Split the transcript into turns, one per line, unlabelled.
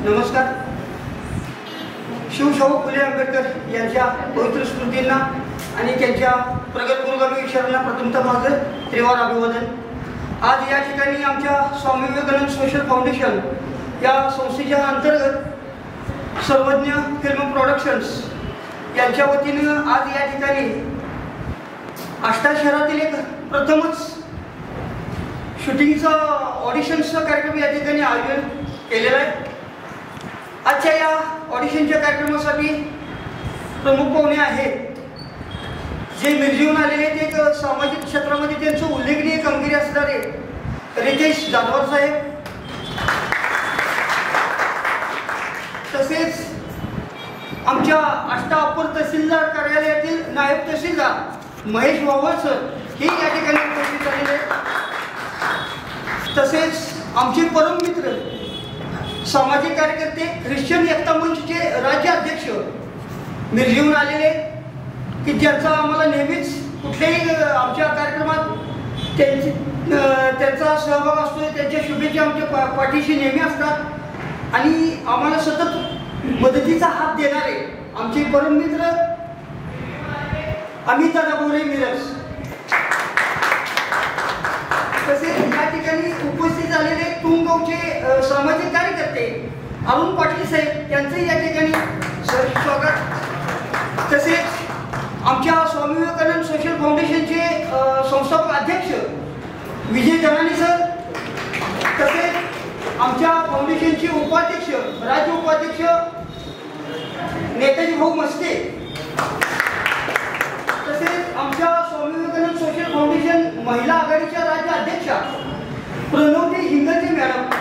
नमस्कार. शिवशाहू फुले आंबेडकर यांच्या पवित्र स्मृतींना आणि त्यांच्या प्रगत पुरोगामी विचारांना प्रथमतः माझं त्रिवार अभिवादन. आज या ठिकाणी आमच्या स्वामी विवेकानंद सोशल फाउंडेशन या संस्थेच्या अंतर्गत सर्वज्ञ फिल्म प्रोडक्शन्स यांच्या वतीनं आज या ठिकाणी आष्टा शहरातील एक प्रथमच शूटिंगचा ऑडिशनचा कार्यक्रम या ठिकाणी आयोजन केलेला आहे. आजच्या या ऑडिशनच्या कार्यक्रमासाठी प्रमुख पाहुणे आहेत जे मिरजेहून आलेले ते एक सामाजिक क्षेत्रामध्ये त्यांचं उल्लेखनीय कामगिरी असणारे रितेश जाधवर साहेब, तसेच आमच्या आष्टा अप्पर तहसीलदार कार्यालयातील नायब तहसीलदार महेश वावळ सर हे या ठिकाणी उपस्थित झालेले आहेत. तसेच आमचे परम मित्र सामाजिक कार्यकर्ते ख्रिश्चन एकता मंचचे राज्य अध्यक्ष मिरजेहून आलेले की ज्यांचा आम्हाला नेहमीच कुठल्याही आमच्या कार्यक्रमात त्यांचा सहभाग असतो. त्यांच्या शुभेच्छा आमच्या पाठीशी नेहमी असतात आणि आम्हाला सतत मदतीचा हात देणारे आमचे परम मित्र अमित दादा मिरज, तसेच या ठिकाणी उपस्थित झालेले तुंगगावचे सामाजिक कार्यकर्ते अरुण पाटील साहेब यांचंही या ठिकाणी स्वागत. तसेच आमच्या स्वामी विवेकानंद सोशल फाउंडेशनचे संस्थापक अध्यक्ष विजय जनानी सर, तसेच आमच्या फाउंडेशनचे उपाध्यक्ष राज्य उपाध्यक्ष नेताजी भाऊ मस्ते, तसेच आमच्या स्वामी विवेकानंद सोशल फाउंडेशन महिला आघाडीच्या राज्य अध्यक्षा प्रणवती हिंगजे मॅडम